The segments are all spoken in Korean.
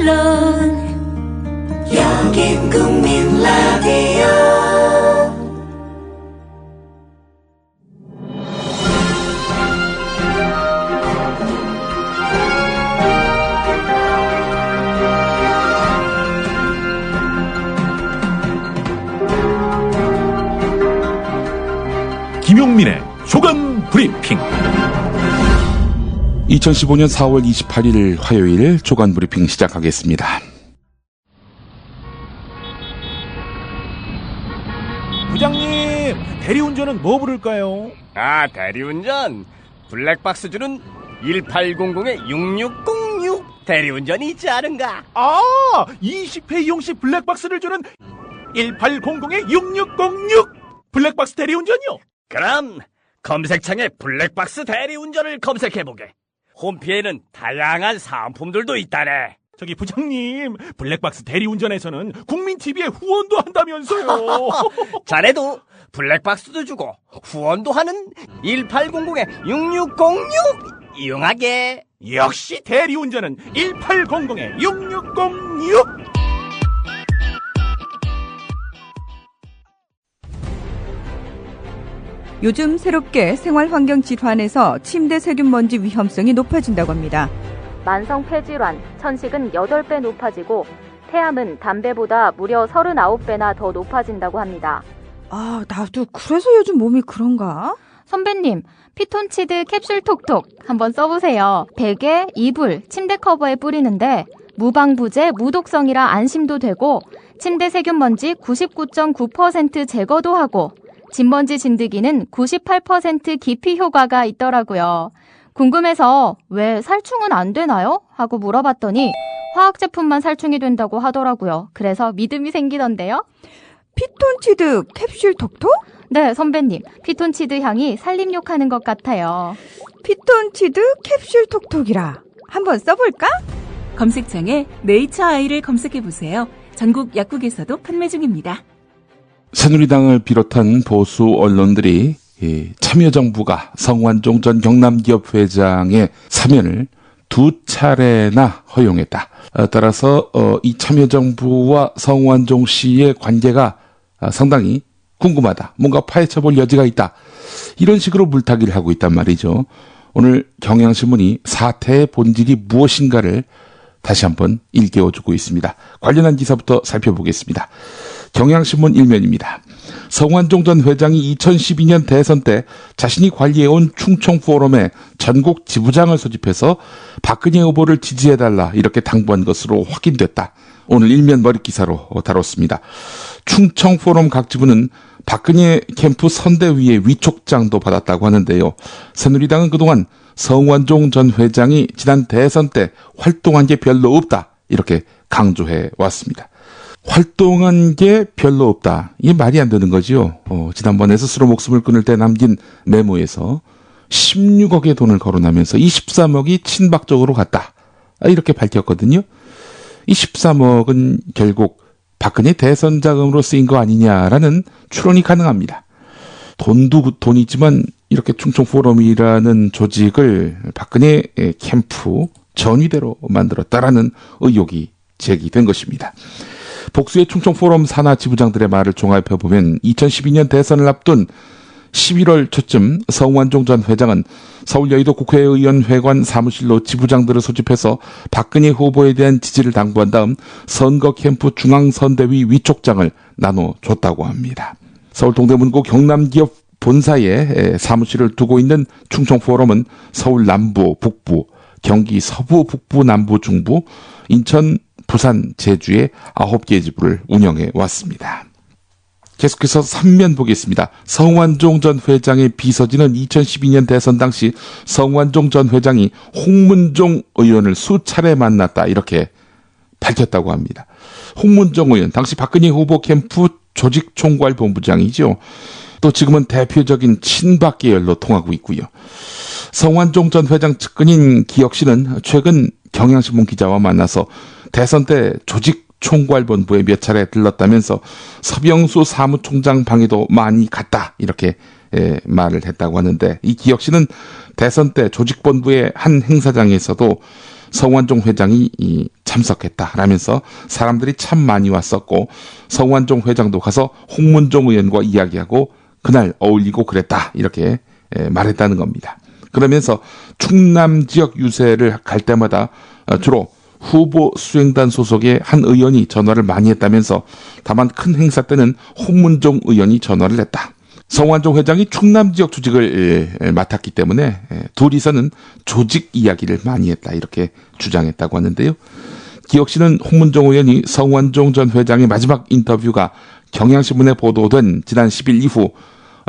물론 여긴 국민 라디오. 김용민의 주간 브리핑. 2015년 4월 28일 화요일 주간 브리핑 시작하겠습니다. 부장님, 대리운전은 뭐 부를까요? 대리운전 블랙박스 주는 1800-6606 대리운전이 있지 않은가? 20회 이용시 블랙박스를 주는 1800-6606 블랙박스 대리운전이요? 그럼 검색창에 블랙박스 대리운전을 검색해보게. 홈피에는 다양한 상품들도 있다네. 저기 부장님, 블랙박스 대리운전에서는 국민TV에 후원도 한다면서요. 자네도 블랙박스도 주고 후원도 하는 1800-6606 이용하게. 역시 대리운전은 1800-6606. 요즘 새롭게 생활환경 질환에서 침대 세균 먼지 위험성이 높아진다고 합니다. 만성 폐질환, 천식은 8배 높아지고 폐암은 담배보다 무려 39배나 더 높아진다고 합니다. 나도 그래서 요즘 몸이 그런가? 선배님, 피톤치드 캡슐 톡톡 한번 써보세요. 베개, 이불, 침대 커버에 뿌리는데 무방부제, 무독성이라 안심도 되고 침대 세균 먼지 99.9% 제거도 하고 진먼지 진드기는 98% 기피 효과가 있더라고요. 궁금해서 왜 살충은 안 되나요? 하고 물어봤더니 화학 제품만 살충이 된다고 하더라고요. 그래서 믿음이 생기던데요. 피톤치드 캡슐 톡톡? 네, 선배님. 피톤치드 향이 살림욕하는 것 같아요. 피톤치드 캡슐 톡톡이라. 한번 써볼까? 검색창에 네이처 아이를 검색해보세요. 전국 약국에서도 판매 중입니다. 새누리당을 비롯한 보수 언론들이 참여정부가 성완종 전 경남기업 회장의 사면을 2차례나 허용했다. 따라서 이 참여정부와 성완종 씨의 관계가 상당히 궁금하다. 뭔가 파헤쳐볼 여지가 있다. 이런 식으로 물타기를 하고 있단 말이죠. 오늘 경향신문이 사태의 본질이 무엇인가를 다시 한번 일깨워주고 있습니다. 관련한 기사부터 살펴보겠습니다. 경향신문 1면입니다. 성완종 전 회장이 2012년 대선 때 자신이 관리해온 충청포럼에 전국 지부장을 소집해서 박근혜 후보를 지지해달라 이렇게 당부한 것으로 확인됐다. 오늘 1면 머릿기사로 다뤘습니다. 충청포럼 각 지부는 박근혜 캠프 선대위의 위촉장도 받았다고 하는데요. 새누리당은 그동안 성완종 전 회장이 지난 대선 때 활동한 게 별로 없다 이렇게 강조해 왔습니다. 활동한 게 별로 없다. 이게 말이 안 되는 거지요. 지난번에 스스로 목숨을 끊을 때 남긴 메모에서 16억의 돈을 거론하면서 23억이 친박적으로 갔다. 이렇게 밝혔거든요. 이 13억은 결국 박근혜 대선 자금으로 쓰인 거 아니냐라는 추론이 가능합니다. 돈도 돈이지만 이렇게 충청포럼이라는 조직을 박근혜 캠프 전위대로 만들었다라는 의혹이 제기된 것입니다. 복수의 충청포럼 산하 지부장들의 말을 종합해보면 2012년 대선을 앞둔 11월 초쯤 성완종 전 회장은 서울 여의도 국회의원회관 사무실로 지부장들을 소집해서 박근혜 후보에 대한 지지를 당부한 다음 선거 캠프 중앙선대위 위촉장을 나눠줬다고 합니다. 서울 동대문구 경남기업 본사에 사무실을 두고 있는 충청포럼은 서울 남부, 북부, 경기 서부, 북부, 남부, 중부, 인천, 부산, 제주의 9개 지부를 운영해 왔습니다. 계속해서 3면 보겠습니다. 성완종 전 회장의 비서진은 2012년 대선 당시 성완종 전 회장이 홍문종 의원을 수차례 만났다 이렇게 밝혔다고 합니다. 홍문종 의원, 당시 박근혜 후보 캠프 조직총괄본부장이죠. 또 지금은 대표적인 친박 계열로 통하고 있고요. 성완종 전 회장 측근인 기혁씨는 최근 경향신문 기자와 만나서 대선 때 조직총괄본부에 몇 차례 들렀다면서 서병수 사무총장 방에도 많이 갔다 이렇게 말을 했다고 하는데, 이 기혁씨는 대선 때 조직본부의 한 행사장에서도 성완종 회장이 참석했다라면서 사람들이 참 많이 왔었고 성완종 회장도 가서 홍문종 의원과 이야기하고 그날 어울리고 그랬다 이렇게 말했다는 겁니다. 그러면서 충남 지역 유세를 갈 때마다 주로 후보 수행단 소속의 한 의원이 전화를 많이 했다면서 다만 큰 행사 때는 홍문종 의원이 전화를 했다. 성완종 회장이 충남 지역 조직을 맡았기 때문에 둘이서는 조직 이야기를 많이 했다 이렇게 주장했다고 하는데요. 기억씨는 홍문종 의원이 성완종 전 회장의 마지막 인터뷰가 경향신문에 보도된 지난 10일 이후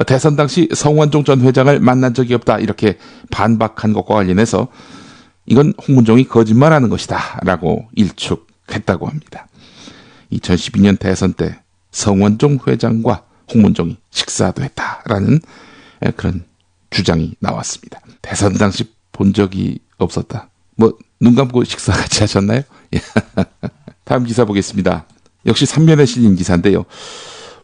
대선 당시 성완종 전 회장을 만난 적이 없다 이렇게 반박한 것과 관련해서 이건 홍문종이 거짓말하는 것이다 라고 일축했다고 합니다. 2012년 대선 때 성완종 회장과 홍문종이 식사도 했다라는 그런 주장이 나왔습니다. 대선 당시 본 적이 없었다. 눈 감고 식사 같이 하셨나요? 다음 기사 보겠습니다. 역시 3면에 실린 기사인데요.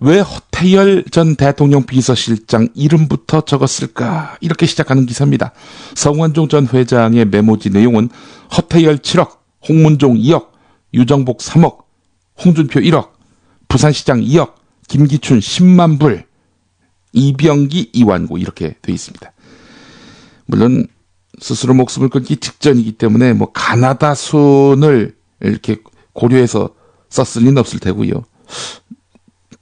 왜 허태열 전 대통령 비서실장 이름부터 적었을까? 이렇게 시작하는 기사입니다. 성완종 전 회장의 메모지 내용은 허태열 7억, 홍문종 2억, 유정복 3억, 홍준표 1억, 부산시장 2억, 김기춘 10만 불, 이병기, 이완구 이렇게 되어 있습니다. 물론 스스로 목숨을 끊기 직전이기 때문에 가나다 순을 이렇게 고려해서 썼을 리는 없을 테고요.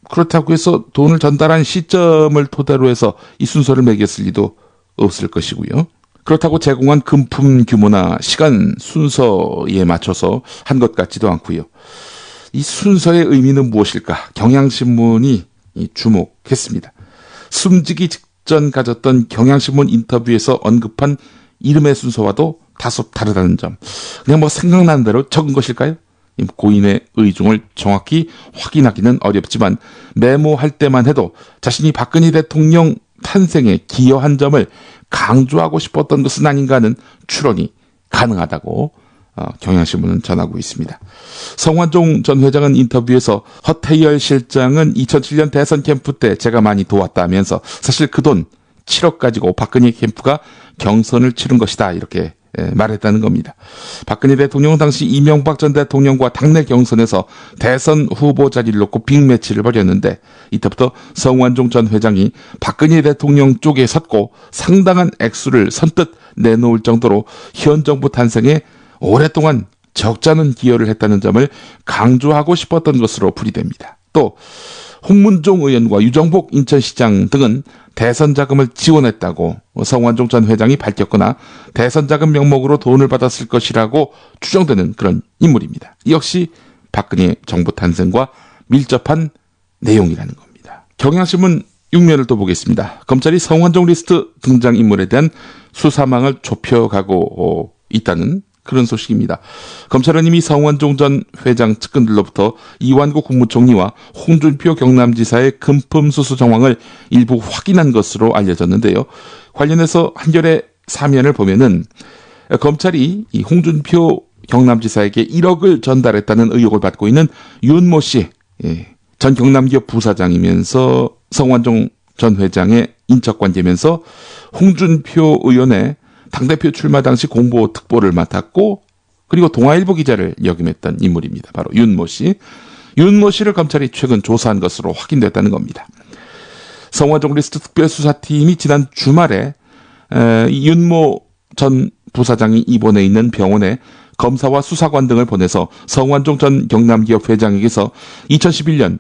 그렇다고 해서 돈을 전달한 시점을 토대로 해서 이 순서를 매겼을 리도 없을 것이고요. 그렇다고 제공한 금품 규모나 시간 순서에 맞춰서 한 것 같지도 않고요. 이 순서의 의미는 무엇일까? 경향신문이 주목했습니다. 숨지기 직전 가졌던 경향신문 인터뷰에서 언급한 이름의 순서와도 다소 다르다는 점. 그냥 생각나는 대로 적은 것일까요? 고인의 의중을 정확히 확인하기는 어렵지만 메모할 때만 해도 자신이 박근혜 대통령 탄생에 기여한 점을 강조하고 싶었던 것은 아닌가 하는 추론이 가능하다고 경향신문은 전하고 있습니다. 성완종 전 회장은 인터뷰에서 허태열 실장은 2007년 대선 캠프 때 제가 많이 도왔다면서 사실 그 돈 7억 가지고 박근혜 캠프가 경선을 치른 것이다 이렇게 말했다는 겁니다. 박근혜 대통령은 당시 이명박 전 대통령과 당내 경선에서 대선 후보 자리를 놓고 빅매치를 벌였는데 이때부터 성완종 전 회장이 박근혜 대통령 쪽에 섰고 상당한 액수를 선뜻 내놓을 정도로 현 정부 탄생에 오랫동안 적잖은 기여를 했다는 점을 강조하고 싶었던 것으로 풀이됩니다. 또 홍문종 의원과 유정복 인천시장 등은 대선 자금을 지원했다고 성완종 전 회장이 밝혔거나 대선 자금 명목으로 돈을 받았을 것이라고 추정되는 그런 인물입니다. 역시 박근혜 정부 탄생과 밀접한 내용이라는 겁니다. 경향신문 6면을 또 보겠습니다. 검찰이 성완종 리스트 등장인물에 대한 수사망을 좁혀가고 있다는 그런 소식입니다. 검찰은 이미 성완종 전 회장 측근들로부터 이완구 국무총리와 홍준표 경남지사의 금품 수수 정황을 일부 확인한 것으로 알려졌는데요. 관련해서 한겨레 사면을 보면은 검찰이 이 홍준표 경남지사에게 1억을 전달했다는 의혹을 받고 있는 윤모 씨, 전 경남기업 부사장이면서 성완종 전 회장의 인척관계면서 홍준표 의원의 당대표 출마 당시 공보 특보를 맡았고 그리고 동아일보 기자를 역임했던 인물입니다. 바로 윤모 씨. 윤모 씨를 검찰이 최근 조사한 것으로 확인됐다는 겁니다. 성완종 리스트 특별수사팀이 지난 주말에 윤모 전 부사장이 입원해 있는 병원에 검사와 수사관 등을 보내서 성완종 전 경남기업 회장에게서 2011년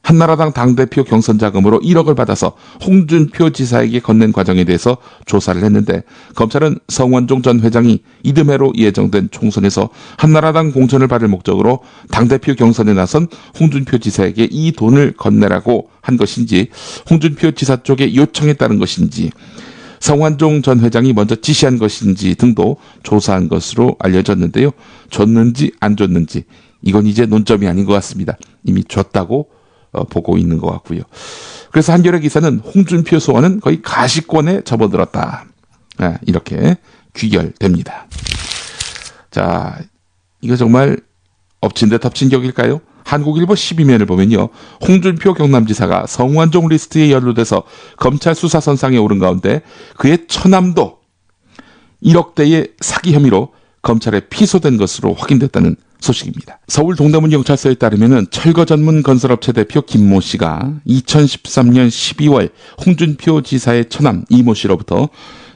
한나라당 당대표 경선 자금으로 1억을 받아서 홍준표 지사에게 건넨 과정에 대해서 조사를 했는데 검찰은 성완종 전 회장이 이듬해로 예정된 총선에서 한나라당 공천을 받을 목적으로 당대표 경선에 나선 홍준표 지사에게 이 돈을 건네라고 한 것인지 홍준표 지사 쪽에 요청했다는 것인지 성완종 전 회장이 먼저 지시한 것인지 등도 조사한 것으로 알려졌는데요. 줬는지 안 줬는지 이건 이제 논점이 아닌 것 같습니다. 이미 줬다고 보고 있는 것 같고요. 그래서 한겨레 기사는 홍준표 소환은 거의 가시권에 접어들었다. 이렇게 귀결됩니다. 자, 이거 정말 엎친 데 덮친 격일까요? 한국일보 12면을 보면요. 홍준표 경남지사가 성완종 리스트에 연루돼서 검찰 수사선상에 오른 가운데 그의 처남도 1억대의 사기 혐의로 검찰에 피소된 것으로 확인됐다는 소식입니다. 서울 동대문경찰서에 따르면 철거 전문 건설업체 대표 김모 씨가 2013년 12월 홍준표 지사의 처남 이모 씨로부터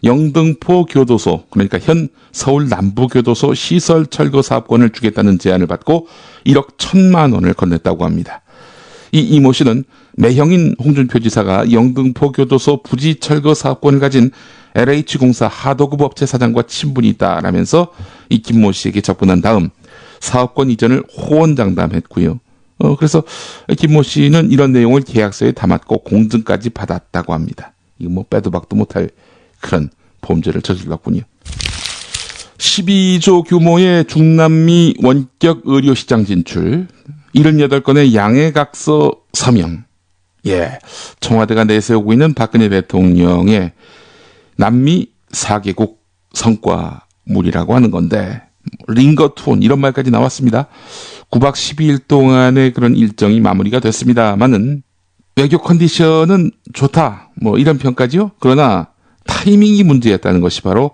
영등포 교도소, 그러니까 현 서울 남부교도소 시설 철거 사업권을 주겠다는 제안을 받고 1억 1,000만 원을 건넸다고 합니다. 이 이모 씨는 매형인 홍준표 지사가 영등포 교도소 부지 철거 사업권을 가진 LH공사 하도급 업체 사장과 친분이 있다라면서 이 김모 씨에게 접근한 다음 사업권 이전을 호언장담했고요. 그래서 김모 씨는 이런 내용을 계약서에 담았고 공증까지 받았다고 합니다. 이거 뭐 빼도 박도 못할 그런 범죄를 저질렀군요. 12조 규모의 중남미 원격 의료시장 진출, 78건의 양해각서 서명. 청와대가 내세우고 있는 박근혜 대통령의 남미 4개국 성과물이라고 하는 건데, 링거 투혼 이런 말까지 나왔습니다. 9박 12일 동안의 그런 일정이 마무리가 됐습니다만은 외교 컨디션은 좋다, 뭐 이런 평가지요. 그러나 타이밍이 문제였다는 것이 바로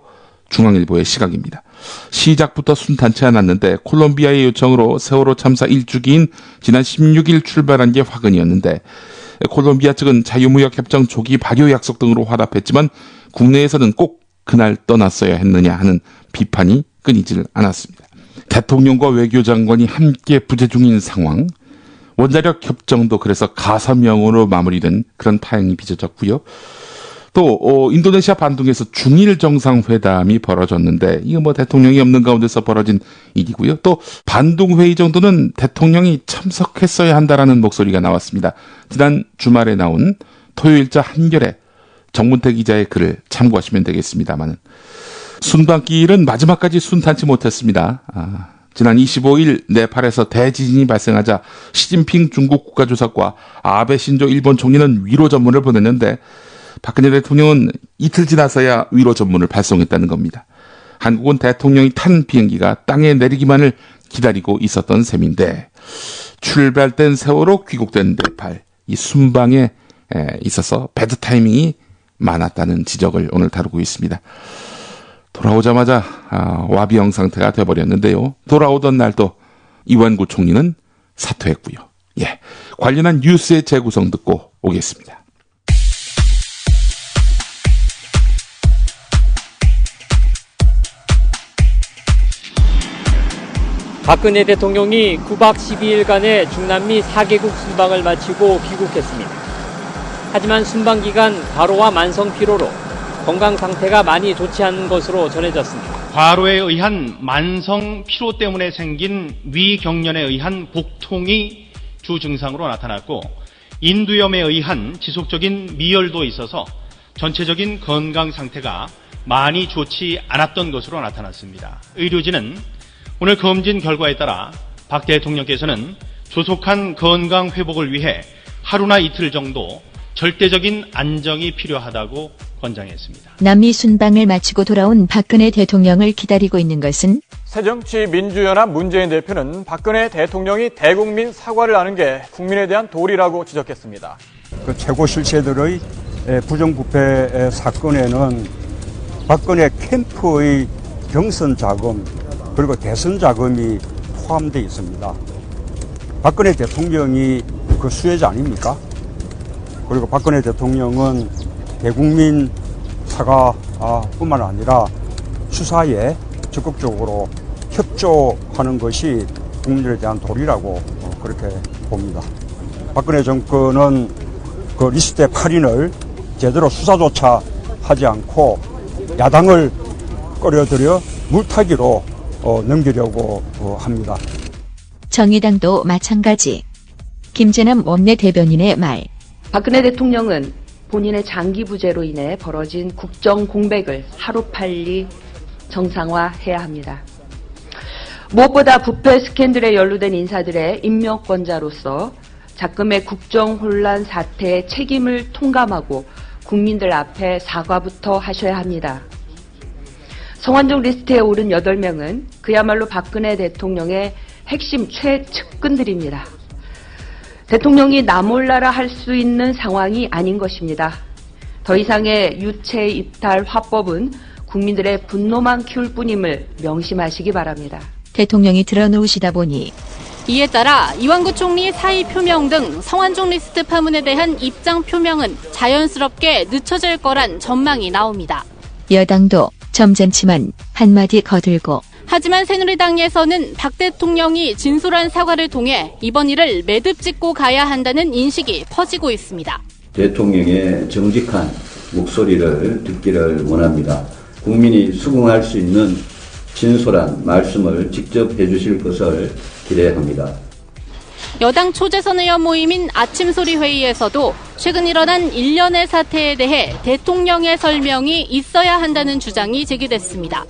중앙일보의 시각입니다. 시작부터 순탄치 않았는데 콜롬비아의 요청으로 세월호 참사 1주기인 지난 16일 출발한 게 화근이었는데, 콜롬비아 측은 자유무역협정 조기 발효 약속 등으로 화답했지만 국내에서는 꼭 그날 떠났어야 했느냐 하는 비판이 끊이질 않았습니다. 대통령과 외교장관이 함께 부재 중인 상황, 원자력 협정도 그래서 가서명으로 마무리된 그런 파행이 빚어졌고요. 또 인도네시아 반둥에서 중일 정상회담이 벌어졌는데 이거 뭐 대통령이 없는 가운데서 벌어진 일이고요. 또 반둥 회의 정도는 대통령이 참석했어야 한다라는 목소리가 나왔습니다. 지난 주말에 나온 토요일자 한겨레 정문태 기자의 글을 참고하시면 되겠습니다만, 순방길은 마지막까지 순탄치 못했습니다. 지난 25일 네팔에서 대지진이 발생하자 시진핑 중국 국가주석과 아베 신조 일본 총리는 위로 전문을 보냈는데 박근혜 대통령은 이틀 지나서야 위로 전문을 발송했다는 겁니다. 한국은 대통령이 탄 비행기가 땅에 내리기만을 기다리고 있었던 셈인데 출발된 세월호, 귀국된 네팔, 이 순방에 있어서 배드 타이밍이 많았다는 지적을 오늘 다루고 있습니다. 돌아오자마자 와비형 상태가 돼버렸는데요. 돌아오던 날도 이완구 총리는 사퇴했고요. 관련한 뉴스의 재구성 듣고 오겠습니다. 박근혜 대통령이 9박 12일간의 중남미 4개국 순방을 마치고 귀국했습니다. 하지만 순방 기간 과로와 만성 피로로 건강 상태가 많이 좋지 않은 것으로 전해졌습니다. 과로에 의한 만성 피로 때문에 생긴 위경련에 의한 복통이 주 증상으로 나타났고, 인두염에 의한 지속적인 미열도 있어서 전체적인 건강 상태가 많이 좋지 않았던 것으로 나타났습니다. 의료진은 오늘 검진 결과에 따라 박 대통령께서는 조속한 건강 회복을 위해 하루나 이틀 정도 절대적인 안정이 필요하다고 권장했습니다. 남미 순방을 마치고 돌아온 박근혜 대통령을 기다리고 있는 것은 새정치민주연합 문재인 대표는 박근혜 대통령이 대국민 사과를 하는 게 국민에 대한 도리라고 지적했습니다. 그 최고 실세들의 부정부패 사건에는 박근혜 캠프의 경선 자금 그리고 대선 자금이 포함되어 있습니다. 박근혜 대통령이 그 수혜자 아닙니까? 그리고 박근혜 대통령은 대국민 사과뿐만 아니라 수사에 적극적으로 협조하는 것이 국민들에 대한 도리라고 그렇게 봅니다. 박근혜 정권은 그 리스트의 8인을 제대로 수사조차 하지 않고 야당을 끌어들여 물타기로 넘기려고 합니다. 정의당도 마찬가지. 김재남 원내대변인의 말. 박근혜 대통령은 본인의 장기 부재로 인해 벌어진 국정 공백을 하루빨리 정상화해야 합니다. 무엇보다 부패 스캔들에 연루된 인사들의 임명권자로서 작금의 국정 혼란 사태의 책임을 통감하고 국민들 앞에 사과부터 하셔야 합니다. 성완종 리스트에 오른 8명은 그야말로 박근혜 대통령의 핵심 최측근들입니다. 대통령이 나몰라라 할 수 있는 상황이 아닌 것입니다. 더 이상의 유체 이탈 화법은 국민들의 분노만 키울 뿐임을 명심하시기 바랍니다. 대통령이 드러놓으시다 보니 이에 따라 이완구 총리 사의 표명 등 성완종 리스트 파문에 대한 입장 표명은 자연스럽게 늦춰질 거란 전망이 나옵니다. 여당도 점잖지만 한마디 거들고 하지만 새누리당에서는 박 대통령이 진솔한 사과를 통해 이번 일을 매듭 짓고 가야 한다는 인식이 퍼지고 있습니다. 대통령의 정직한 목소리를 듣기를 원합니다. 국민이 수긍할 수 있는 진솔한 말씀을 직접 해주실 것을 기대합니다. 여당 초재선 의원 모임인 아침소리 회의에서도 최근 일어난 일련의 사태에 대해 대통령의 설명이 있어야 한다는 주장이 제기됐습니다.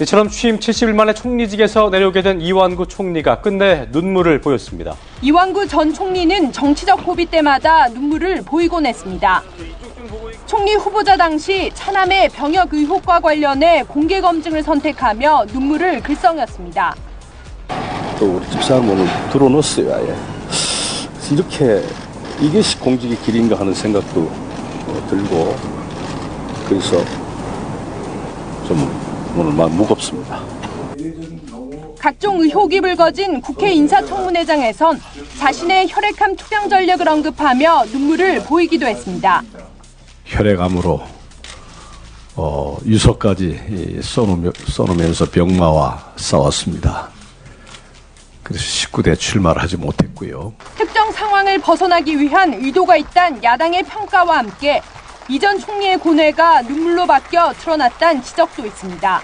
이처럼 취임 70일 만에 총리직에서 내려오게 된 이완구 총리가 끝내 눈물을 보였습니다. 이완구 전 총리는 정치적 고비 때마다 눈물을 보이곤 했습니다. 총리 후보자 당시 차남의 병역 의혹과 관련해 공개 검증을 선택하며 눈물을 글썽였습니다. 또 우리 집사람 오늘 들어놓았어요, 아예. 이렇게 이것이 공직의 길인가 하는 생각도 들고, 그래서 좀 오늘 마음 무겁습니다. 각종 의혹이 불거진 국회 인사청문회장에선 자신의 혈액암 투병 전력을 언급하며 눈물을 보이기도 했습니다. 혈액암으로 유서까지 써놓으면서 병마와 싸웠습니다. 그래서 19대 출마를 하지 못했고요. 특정 상황을 벗어나기 위한 의도가 있다는 야당의 평가와 함께 이전 총리의 고뇌가 눈물로 바뀌어 드러났다는 지적도 있습니다.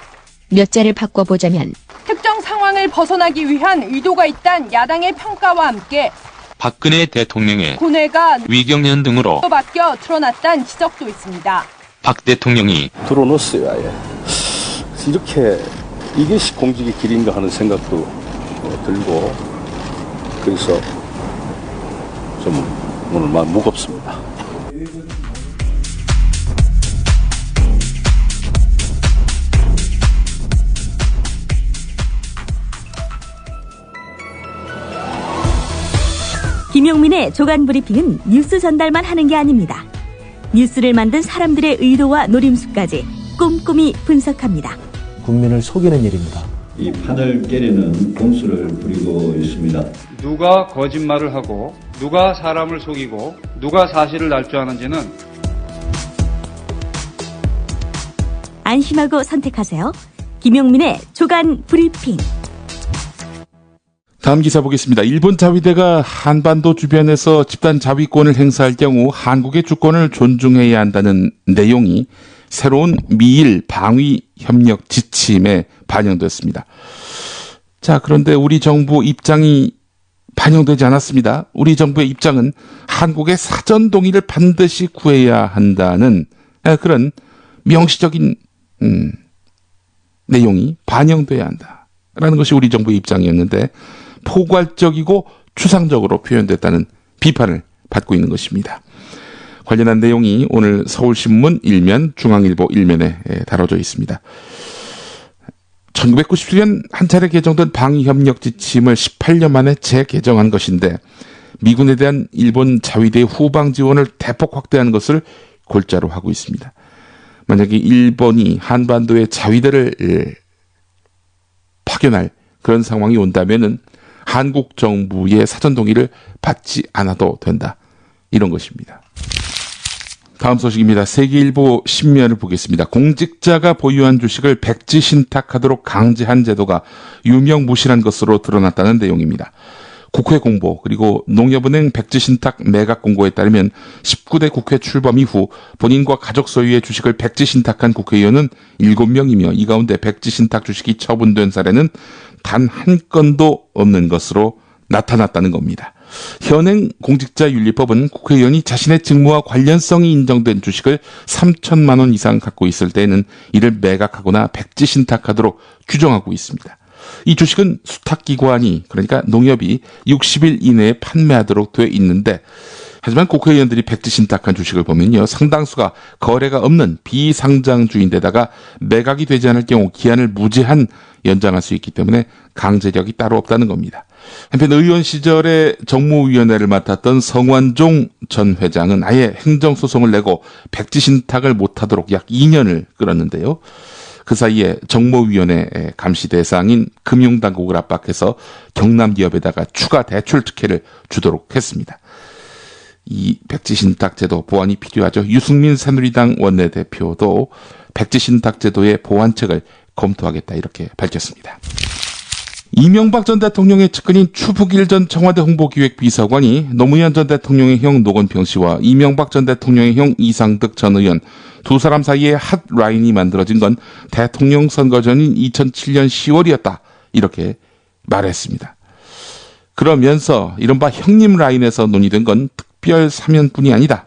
몇 자를 바꿔보자면 특정 상황을 벗어나기 위한 의도가 있다는 야당의 평가와 함께 박근혜 대통령의 고뇌가 위경련 등으로 바뀌어 드러났다는 지적도 있습니다. 박 대통령이 들어놓았어요, 아예. 이렇게 이것이 공직의 길인가 하는 생각도 들고, 그래서 좀 오늘 마음 무겁습니다. 김용민의 조간 브리핑은 뉴스 전달만 하는 게 아닙니다. 뉴스를 만든 사람들의 의도와 노림수까지 꼼꼼히 분석합니다. 국민을 속이는 일입니다. 이 판을 깨려는 공수를 부리고 있습니다. 누가 거짓말을 하고 누가 사람을 속이고 누가 사실을 날조하는지는 안심하고 선택하세요. 김용민의 조간 브리핑. 다음 기사 보겠습니다. 일본 자위대가 한반도 주변에서 집단 자위권을 행사할 경우 한국의 주권을 존중해야 한다는 내용이 새로운 미일 방위 협력 지침에 반영됐습니다. 자, 그런데 우리 정부 입장이 반영되지 않았습니다. 우리 정부의 입장은 한국의 사전 동의를 반드시 구해야 한다는 그런 명시적인 내용이 반영돼야 한다라는 것이 우리 정부의 입장이었는데 포괄적이고 추상적으로 표현됐다는 비판을 받고 있는 것입니다. 관련한 내용이 오늘 서울신문 1면, 중앙일보 1면에 다뤄져 있습니다. 1997년 한 차례 개정된 방위협력 지침을 18년 만에 재개정한 것인데 미군에 대한 일본 자위대의 후방 지원을 대폭 확대하는 것을 골자로 하고 있습니다. 만약에 일본이 한반도에 자위대를 파견할 그런 상황이 온다면은 한국 정부의 사전 동의를 받지 않아도 된다. 이런 것입니다. 다음 소식입니다. 세계일보 10면을 보겠습니다. 공직자가 보유한 주식을 백지 신탁하도록 강제한 제도가 유명무실한 것으로 드러났다는 내용입니다. 국회 공보 그리고 농협은행 백지 신탁 매각 공고에 따르면 19대 국회 출범 이후 본인과 가족 소유의 주식을 백지 신탁한 국회의원은 7명이며 이 가운데 백지 신탁 주식이 처분된 사례는 단 한 건도 없는 것으로 나타났다는 겁니다. 현행 공직자윤리법은 국회의원이 자신의 직무와 관련성이 인정된 주식을 3천만 원 이상 갖고 있을 때에는 이를 매각하거나 백지 신탁하도록 규정하고 있습니다. 이 주식은 수탁기관이 그러니까 농협이 60일 이내에 판매하도록 되어 있는데 하지만 국회의원들이 백지 신탁한 주식을 보면요. 상당수가 거래가 없는 비상장주인데다가 매각이 되지 않을 경우 기한을 무제한 연장할 수 있기 때문에 강제력이 따로 없다는 겁니다. 한편 의원 시절에 정무위원회를 맡았던 성완종 전 회장은 아예 행정소송을 내고 백지 신탁을 못하도록 약 2년을 끌었는데요. 그 사이에 정무위원회 감시 대상인 금융당국을 압박해서 경남기업에다가 추가 대출 특혜를 주도록 했습니다. 이 백지신탁제도 보완이 필요하죠. 유승민 새누리당 원내대표도 백지신탁제도의 보완책을 검토하겠다 이렇게 밝혔습니다. 이명박 전 대통령의 측근인 추북일 전 청와대 홍보기획비서관이 노무현 전 대통령의 형 노건평 씨와 이명박 전 대통령의 형 이상득 전 의원 두 사람 사이에 핫라인이 만들어진 건 대통령 선거 전인 2007년 10월이었다 이렇게 말했습니다. 그러면서 이른바 형님 라인에서 논의된 건 특별 사면뿐이 아니다.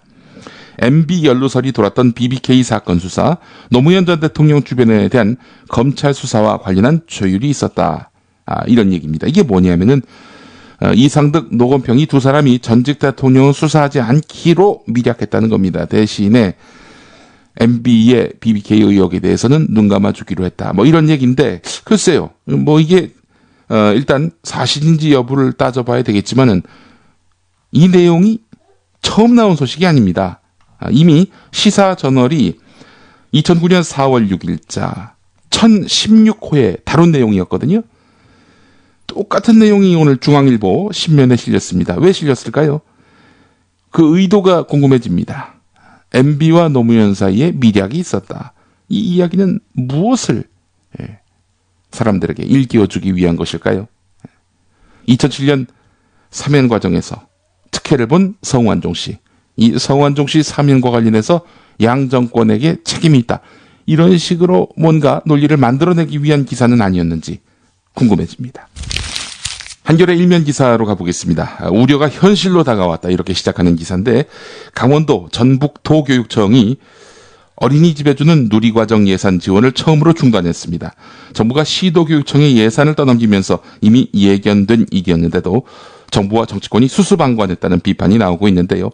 MB 연루설이 돌았던 BBK 사건 수사, 노무현 전 대통령 주변에 대한 검찰 수사와 관련한 조율이 있었다. 이런 얘기입니다. 이게 뭐냐면은 이상득, 노건평이 두 사람이 전직 대통령을 수사하지 않기로 밀약했다는 겁니다. 대신에 MB의 BBK 의혹에 대해서는 눈 감아주기로 했다. 뭐 이런 얘기인데 글쎄요. 뭐 이게 일단 사실인지 여부를 따져봐야 되겠지만은 이 내용이 처음 나온 소식이 아닙니다. 이미 시사저널이 2009년 4월 6일자 1016호에 다룬 내용이었거든요. 똑같은 내용이 오늘 중앙일보 신면에 실렸습니다. 왜 실렸을까요? 그 의도가 궁금해집니다. MB와 노무현 사이에 밀약이 있었다. 이 이야기는 무엇을 사람들에게 일깨워주기 위한 것일까요? 2007년 사면 과정에서 특혜를 본 성완종 씨. 이 성완종 씨 사면과 관련해서 양 정권에게 책임이 있다. 이런 식으로 뭔가 논리를 만들어내기 위한 기사는 아니었는지 궁금해집니다. 한겨레 일면 기사로 가보겠습니다. 우려가 현실로 다가왔다 이렇게 시작하는 기사인데 강원도 전북도교육청이 어린이집에 주는 누리과정 예산 지원을 처음으로 중단했습니다. 정부가 시도교육청에 예산을 떠넘기면서 이미 예견된 일이었는데도 정부와 정치권이 수수방관했다는 비판이 나오고 있는데요.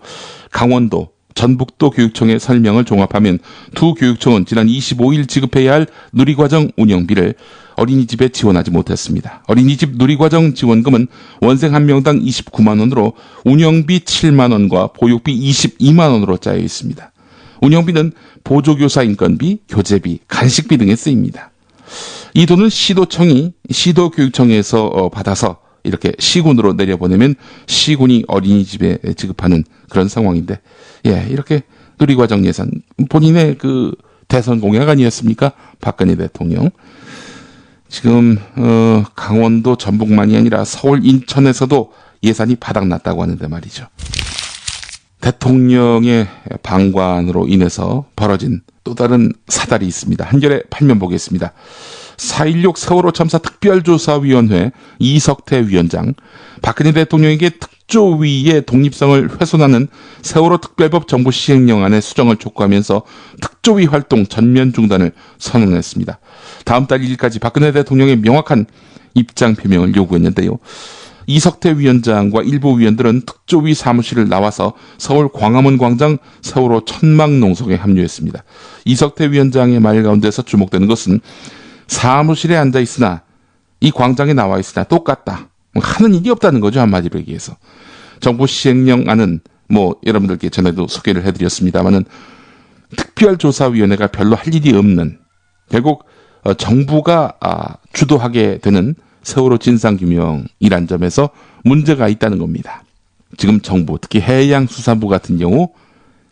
강원도, 전북도 교육청의 설명을 종합하면 두 교육청은 지난 25일 지급해야 할 누리과정 운영비를 어린이집에 지원하지 못했습니다. 어린이집 누리과정 지원금은 원생 한 명당 29만 원으로 운영비 7만 원과 보육비 22만 원으로 짜여 있습니다. 운영비는 보조교사 인건비, 교재비, 간식비 등에 쓰입니다. 이 돈은 시도청이 시도교육청에서 받아서 이렇게 시군으로 내려보내면 시군이 어린이집에 지급하는 그런 상황인데, 이렇게 누리과정 예산, 본인의 그 대선 공약 아니었습니까? 박근혜 대통령. 지금 강원도 전북만이 아니라 서울, 인천에서도 예산이 바닥났다고 하는데 말이죠. 대통령의 방관으로 인해서 벌어진 또 다른 사달이 있습니다. 한겨레 8면 보겠습니다. 4.16 세월호 참사 특별조사위원회 이석태 위원장, 박근혜 대통령에게 특조위의 독립성을 훼손하는 세월호 특별법 정부 시행령안의 수정을 촉구하면서 특조위 활동 전면 중단을 선언했습니다. 다음 달 1일까지 박근혜 대통령의 명확한 입장 표명을 요구했는데요. 이석태 위원장과 일부 위원들은 특조위 사무실을 나와서 서울 광화문 광장 세월호 천막농성에 합류했습니다. 이석태 위원장의 말 가운데서 주목되는 것은 사무실에 앉아 있으나 이 광장에 나와 있으나 똑같다. 하는 일이 없다는 거죠. 한마디로 얘기해서. 정부 시행령안은 여러분들께 전에도 소개를 해드렸습니다만은 특별조사위원회가 별로 할 일이 없는, 결국 정부가 주도하게 되는 세월호 진상규명이란 점에서 문제가 있다는 겁니다. 지금 정부, 특히 해양수산부 같은 경우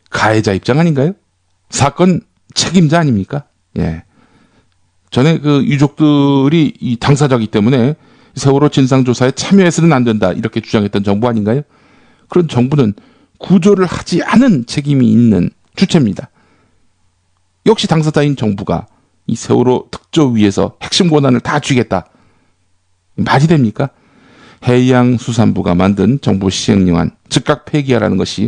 가해자 입장 아닌가요? 사건 책임자 아닙니까? 전에 그 유족들이 이 당사자이기 때문에 세월호 진상조사에 참여해서는 안 된다 이렇게 주장했던 정부 아닌가요? 그런 정부는 구조를 하지 않은 책임이 있는 주체입니다. 역시 당사자인 정부가 이 세월호 특조위에서 핵심 권한을 다 쥐겠다. 말이 됩니까? 해양수산부가 만든 정부 시행령안 즉각 폐기하라는 것이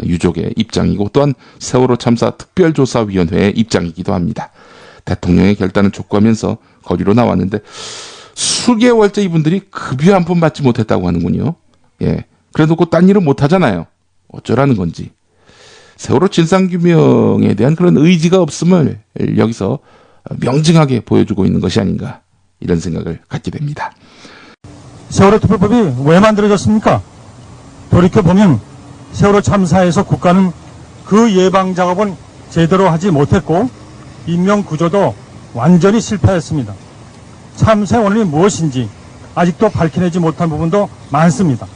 유족의 입장이고 또한 세월호 참사 특별조사위원회의 입장이기도 합니다. 대통령의 결단을 촉구하면서 거리로 나왔는데 수개월째 이분들이 급여 한 푼 받지 못했다고 하는군요. 그래 놓고 딴 일은 못하잖아요. 어쩌라는 건지. 세월호 진상규명에 대한 그런 의지가 없음을 여기서 명징하게 보여주고 있는 것이 아닌가 이런 생각을 갖게 됩니다. 세월호 특별법이 왜 만들어졌습니까? 돌이켜보면 세월호 참사에서 국가는 그 예방 작업을 제대로 하지 못했고 인명 구조도 완전히 실패했습니다. 참사의 원인이 무엇인지 아직도 밝혀내지 못한 부분도 많습니다.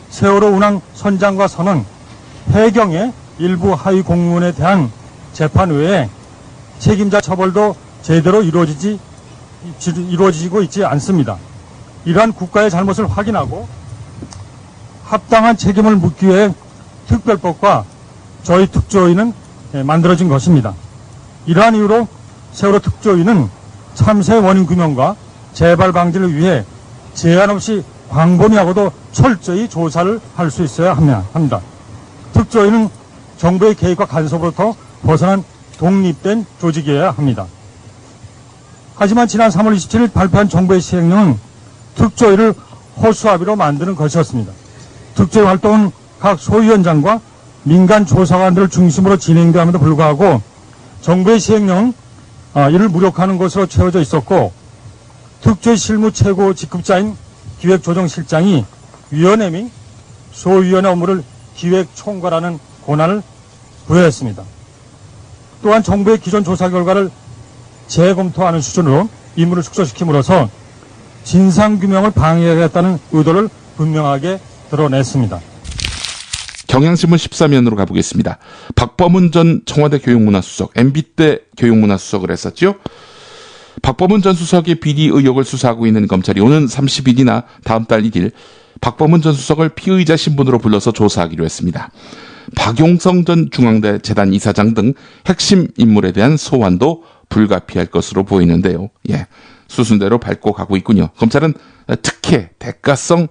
세월호 운항 선장과 선원, 해경의 일부 하위 공무원에 대한 재판 외에 책임자 처벌도 제대로 이루어지고 있지 않습니다. 이러한 국가의 잘못을 확인하고 합당한 책임을 묻기 위해 특별법과 저희 특조위는 만들어진 것입니다. 이러한 이유로 세월호 특조위는 참사의 원인 규명과 재발 방지를 위해 제한 없이 광범위하고도 철저히 조사를 할 수 있어야 합니다. 특조위는 정부의 개입과 간섭으로부터 벗어난 독립된 조직이어야 합니다. 하지만 지난 3월 27일 발표한 정부의 시행령은 특조위를 허수아비로 만드는 것이었습니다. 특조위 활동은 각 소위원장과 민간 조사관들을 중심으로 진행되었음에도 불구하고 정부의 시행령은 이를 무력화하는 것으로 채워져 있었고 특조위 실무 최고 직급자인 기획조정실장이 위원회 및 소위원회 업무를 기획총괄하는 권한을 부여했습니다. 또한 정부의 기존 조사 결과를 재검토하는 수준으로 임무를 축소시킴으로써 진상규명을 방해하겠다는 의도를 분명하게 드러냈습니다. 경향신문 14면으로 가보겠습니다. 박범은 전 청와대 교육문화수석, MB 때 교육문화수석을 했었죠. 박범은 전 수석의 비리 의혹을 수사하고 있는 검찰이 오는 30일이나 다음 달 1일 박범은 전 수석을 피의자 신분으로 불러서 조사하기로 했습니다. 박용성 전 중앙대 재단 이사장 등 핵심 인물에 대한 소환도 불가피할 것으로 보이는데요. 수순대로 밟고 가고 있군요. 검찰은 특혜, 대가성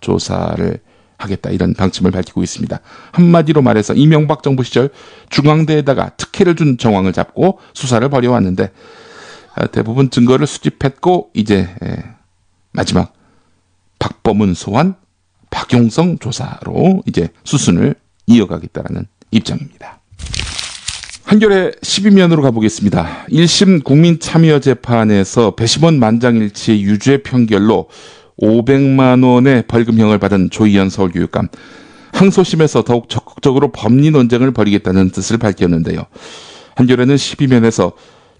조사를 하겠다 이런 방침을 밝히고 있습니다. 한마디로 말해서 이명박 정부 시절 중앙대에다가 특혜를 준 정황을 잡고 수사를 벌여왔는데 대부분 증거를 수집했고 이제 마지막 박범은 소환, 박용성 조사로 이제 수순을 이어가겠다라는 입장입니다. 한겨레 12면으로 가보겠습니다. 1심 국민참여재판에서 배심원 만장일치의 유죄 판결로 500만 원의 벌금형을 받은 조희연 서울교육감. 항소심에서 더욱 적극적으로 법리 논쟁을 벌이겠다는 뜻을 밝혔는데요. 한겨레는 12면에서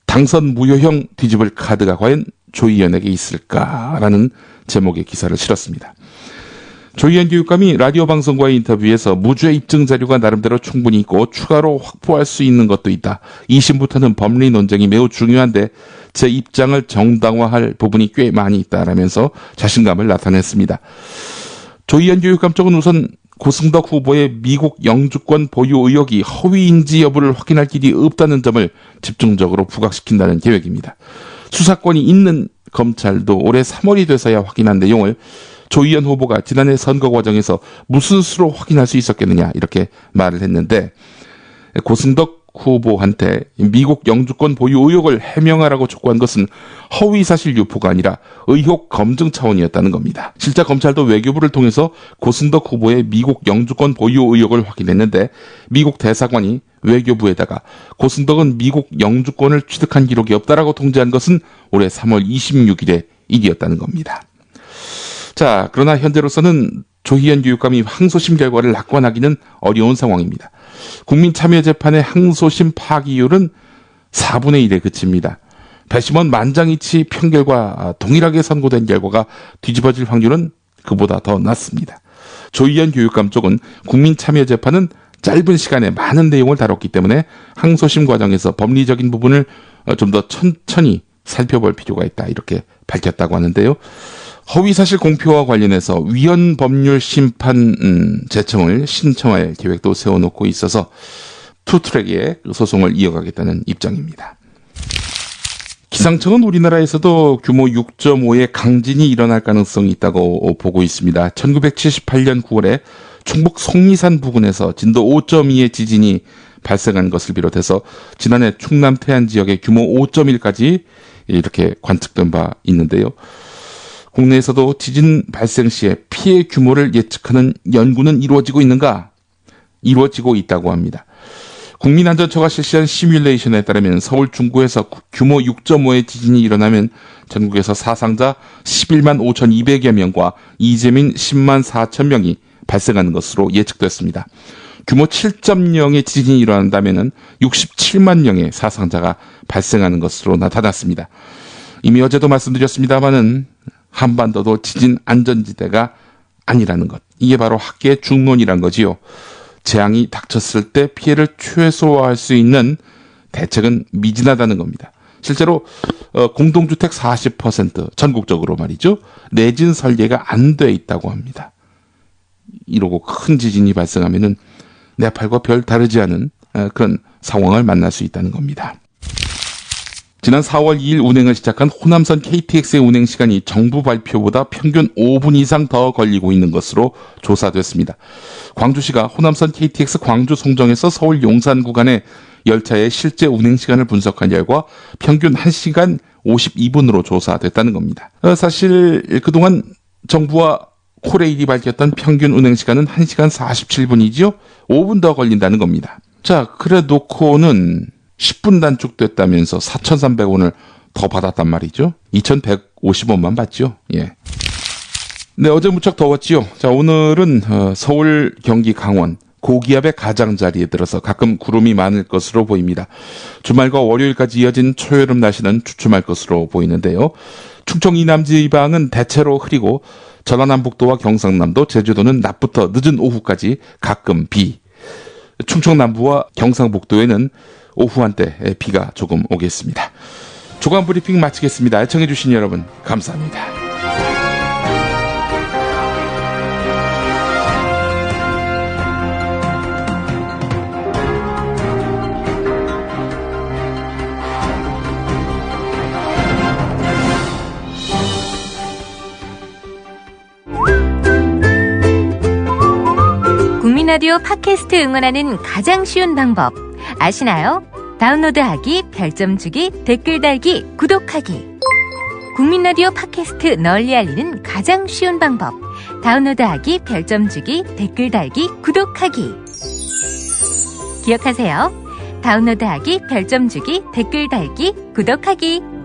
당선 무효형 뒤집을 카드가 과연 조희연에게 있을까라는 제목의 기사를 실었습니다. 조희연 교육감이 라디오 방송과의 인터뷰에서 무죄 입증 자료가 나름대로 충분히 있고 추가로 확보할 수 있는 것도 있다. 2심부터는 법리 논쟁이 매우 중요한데 제 입장을 정당화할 부분이 꽤 많이 있다라면서 자신감을 나타냈습니다. 조희연 교육감 쪽은 우선 고승덕 후보의 미국 영주권 보유 의혹이 허위인지 여부를 확인할 길이 없다는 점을 집중적으로 부각시킨다는 계획입니다. 수사권이 있는 검찰도 올해 3월이 돼서야 확인한 내용을 조희연 후보가 지난해 선거 과정에서 무슨 수로 확인할 수 있었겠느냐 이렇게 말을 했는데 고승덕 후보한테 미국 영주권 보유 의혹을 해명하라고 촉구한 것은 허위사실 유포가 아니라 의혹 검증 차원이었다는 겁니다. 실제 검찰도 외교부를 통해서 고승덕 후보의 미국 영주권 보유 의혹을 확인했는데 미국 대사관이 외교부에다가 고승덕은 미국 영주권을 취득한 기록이 없다라고 통지한 것은 올해 3월 26일의 일이었다는 겁니다. 자, 그러나 현재로서는 조희연 교육감이 항소심 결과를 낙관하기는 어려운 상황입니다. 국민참여재판의 항소심 파기율은 4분의 1에 그칩니다. 배심원 만장일치 판결과 동일하게 선고된 결과가 뒤집어질 확률은 그보다 더 낮습니다. 조희연 교육감 쪽은 국민참여재판은 짧은 시간에 많은 내용을 다뤘기 때문에 항소심 과정에서 법리적인 부분을 좀 더 천천히 살펴볼 필요가 있다 이렇게 밝혔다고 하는데요. 허위사실 공표와 관련해서 위헌 법률 심판 제청을 신청할 계획도 세워놓고 있어서 투트랙의 소송을 이어가겠다는 입장입니다. 기상청은 우리나라에서도 규모 6.5의 강진이 일어날 가능성이 있다고 보고 있습니다. 1978년 9월에 충북 속리산 부근에서 진도 5.2의 지진이 발생한 것을 비롯해서 지난해 충남 태안 지역의 규모 5.1까지 이렇게 관측된 바 있는데요. 국내에서도 지진 발생 시에 피해 규모를 예측하는 연구는 이루어지고 있는가? 이루어지고 있다고 합니다. 국민안전처가 실시한 시뮬레이션에 따르면 서울 중구에서 규모 6.5의 지진이 일어나면 전국에서 사상자 11만 5,200여 명과 이재민 10만 4천 명이 발생하는 것으로 예측됐습니다. 규모 7.0의 지진이 일어난다면 67만 명의 사상자가 발생하는 것으로 나타났습니다. 이미 어제도 말씀드렸습니다마는 한반도도 지진 안전지대가 아니라는 것. 이게 바로 학계의 중론이란 거지요. 재앙이 닥쳤을 때 피해를 최소화할 수 있는 대책은 미진하다는 겁니다. 실제로 공동주택 40% 전국적으로 말이죠. 내진 설계가 안 돼 있다고 합니다. 이러고 큰 지진이 발생하면은 네팔과 별 다르지 않은 그런 상황을 만날 수 있다는 겁니다. 지난 4월 2일 운행을 시작한 호남선 KTX의 운행 시간이 정부 발표보다 평균 5분 이상 더 걸리고 있는 것으로 조사됐습니다. 광주시가 호남선 KTX 광주 송정에서 서울 용산 구간의 열차의 실제 운행 시간을 분석한 결과 평균 1시간 52분으로 조사됐다는 겁니다. 사실 그동안 정부와 코레일이 밝혔던 평균 운행 시간은 1시간 47분이지요. 5분 더 걸린다는 겁니다. 자, 그래 놓고는 10분 단축됐다면서 4,300원을 더 받았단 말이죠. 2,150원만 받죠. 예. 네, 어제 무척 더웠지요. 자, 오늘은 서울, 경기, 강원 고기압의 가장자리에 들어서 가끔 구름이 많을 것으로 보입니다. 주말과 월요일까지 이어진 초여름 날씨는 주춤할 것으로 보이는데요. 충청 이남 지방은 대체로 흐리고 전라남북도와 경상남도, 제주도는 낮부터 늦은 오후까지 가끔 비. 충청 남부와 경상북도에는 오후 한때 비가 조금 오겠습니다. 주간 브리핑 마치겠습니다. 애청해주신 여러분 감사합니다. 국민라디오 팟캐스트 응원하는 가장 쉬운 방법 아시나요? 다운로드하기, 별점 주기, 댓글 달기, 구독하기. 국민라디오 팟캐스트 널리 알리는 가장 쉬운 방법. 다운로드하기, 별점 주기, 댓글 달기, 구독하기. 기억하세요. 다운로드하기, 별점 주기, 댓글 달기, 구독하기.